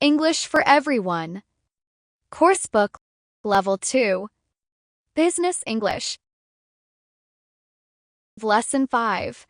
English for Everyone. Coursebook, Level 2. Business English. Lesson 5.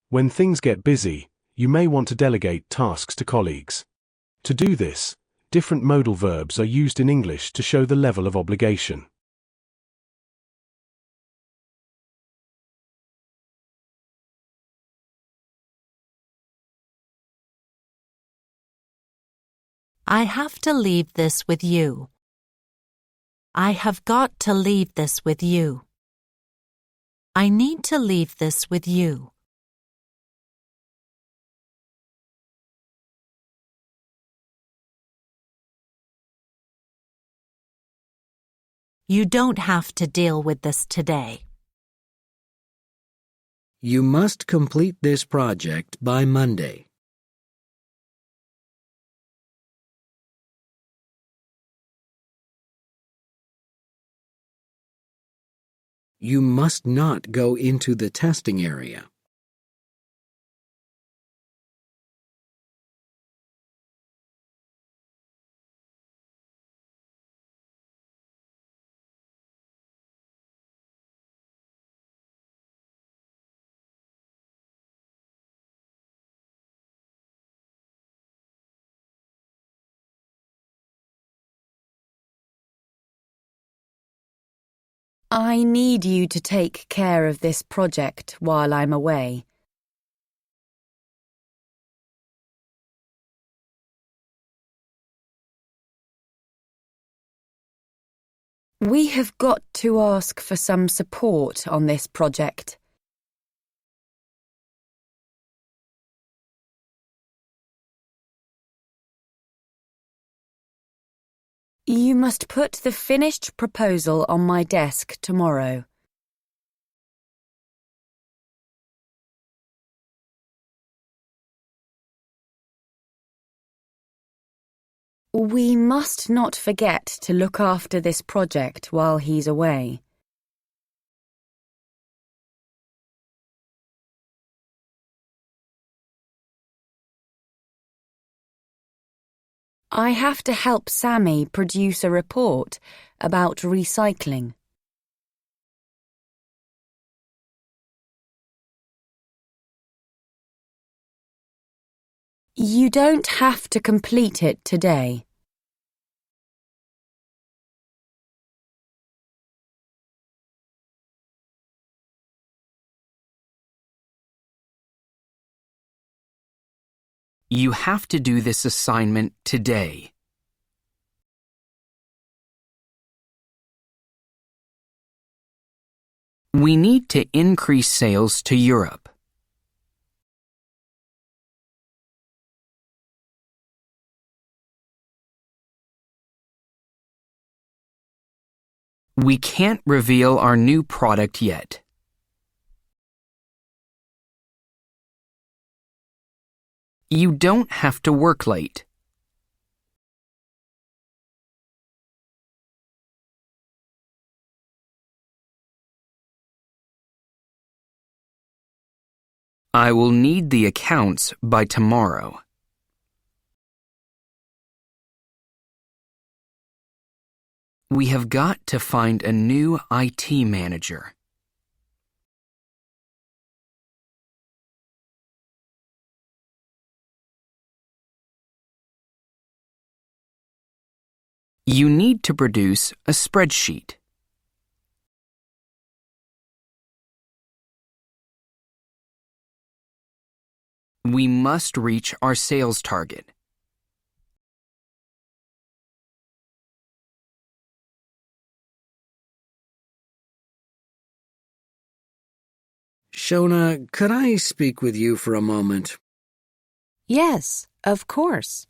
When things get busy, you may want to delegate tasks to colleagues. To do this, different modal verbs are used in English to show the level of obligation. I have to leave this with you. I have got to leave this with you. I need to leave this with you. You don't have to deal with this today. You must complete this project by Monday. You must not go into the testing area. I need you to take care of this project while I'm away. We have got to ask for some support on this project. You must put the finished proposal on my desk tomorrow. We must not forget to look after this project while he's away. I have to help Sammy produce a report about recycling. You don't have to complete it today. You have to do this assignment today. We need to increase sales to Europe. We can't reveal our new product yet. You don't have to work late. I will need the accounts by tomorrow. We have got to find a new IT manager. You need to produce a spreadsheet. We must reach our sales target. Shona, could I speak with you for a moment? Yes, of course.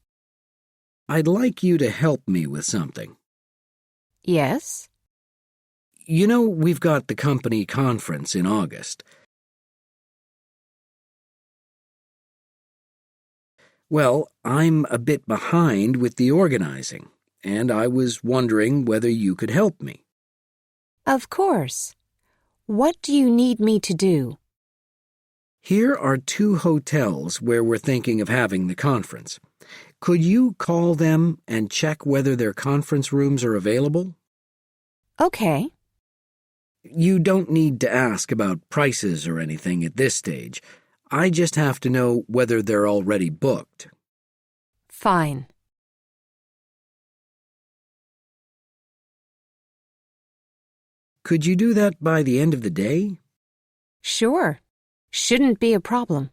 I'd like you to help me with something. Yes? You know, we've got the company conference in August. Well, I'm a bit behind with the organizing, and I was wondering whether you could help me. Of course. What do you need me to do? Here are 2 hotels where we're thinking of having the conference. Could you call them and check whether their conference rooms are available? Okay. You don't need to ask about prices or anything at this stage. I just have to know whether they're already booked. Fine. Could you do that by the end of the day? Sure. Shouldn't be a problem.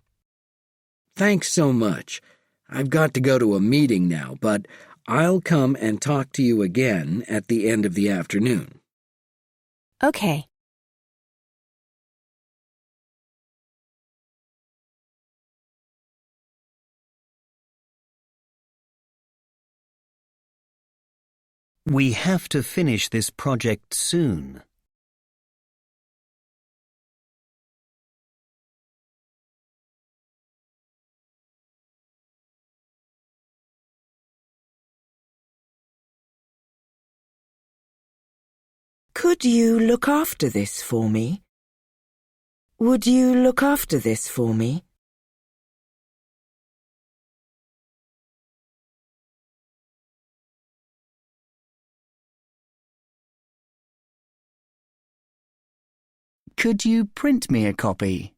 Thanks so much. I've got to go to a meeting now, but I'll come and talk to you again at the end of the afternoon. Okay. We have to finish this project soon. Could you look after this for me? Would you look after this for me? Could you print me a copy?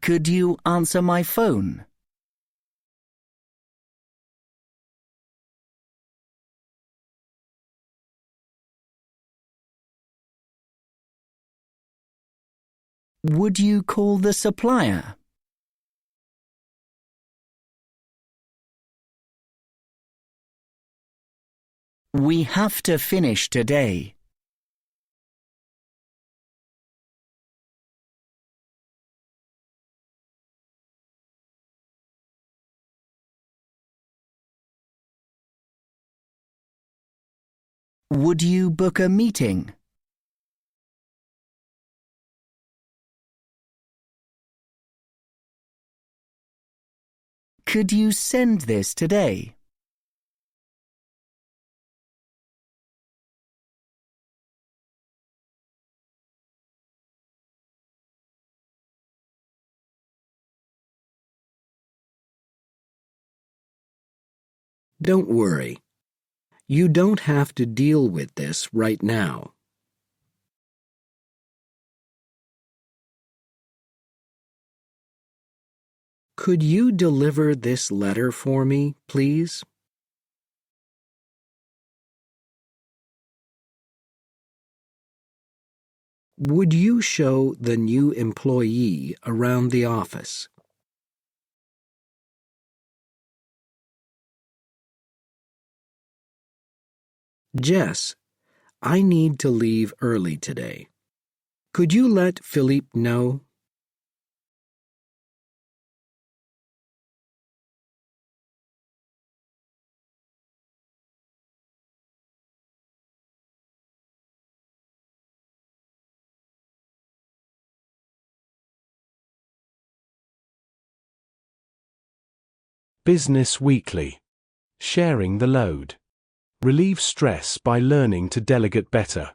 Could you answer my phone? Would you call the supplier? We have to finish today. Would you book a meeting? Could you send this today? Don't worry. You don't have to deal with this right now. Could you deliver this letter for me, please? Would you show the new employee around the office? Jess, I need to leave early today. Could you let Philippe know? Business Weekly. Sharing the load. Relieve stress by learning to delegate better.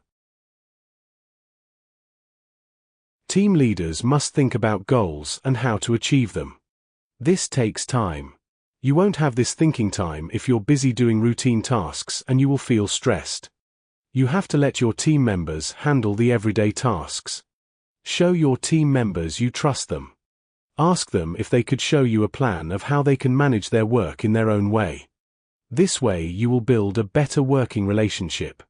Team leaders must think about goals and how to achieve them. This takes time. You won't have this thinking time if you're busy doing routine tasks, and you will feel stressed. You have to let your team members handle the everyday tasks. Show your team members you trust them. Ask them if they could show you a plan of how they can manage their work in their own way. This way you will build a better working relationship.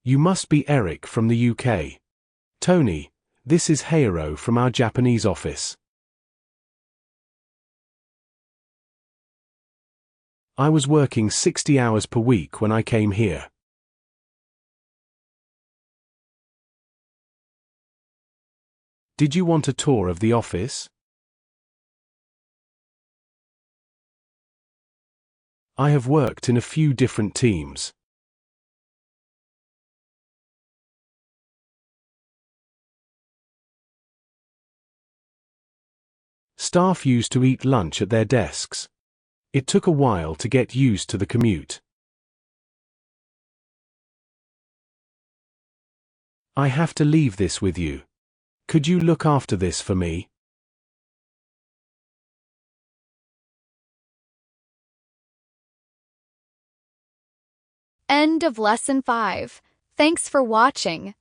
You must be Eric from the UK. Tony, this is Heiro from our Japanese office. I was working 60 hours per week when I came here. Did you want a tour of the office? I have worked in a few different teams. Staff used to eat lunch at their desks. It took a while to get used to the commute. I have to leave this with you. Could you look after this for me? End of Lesson 5. Thanks for watching.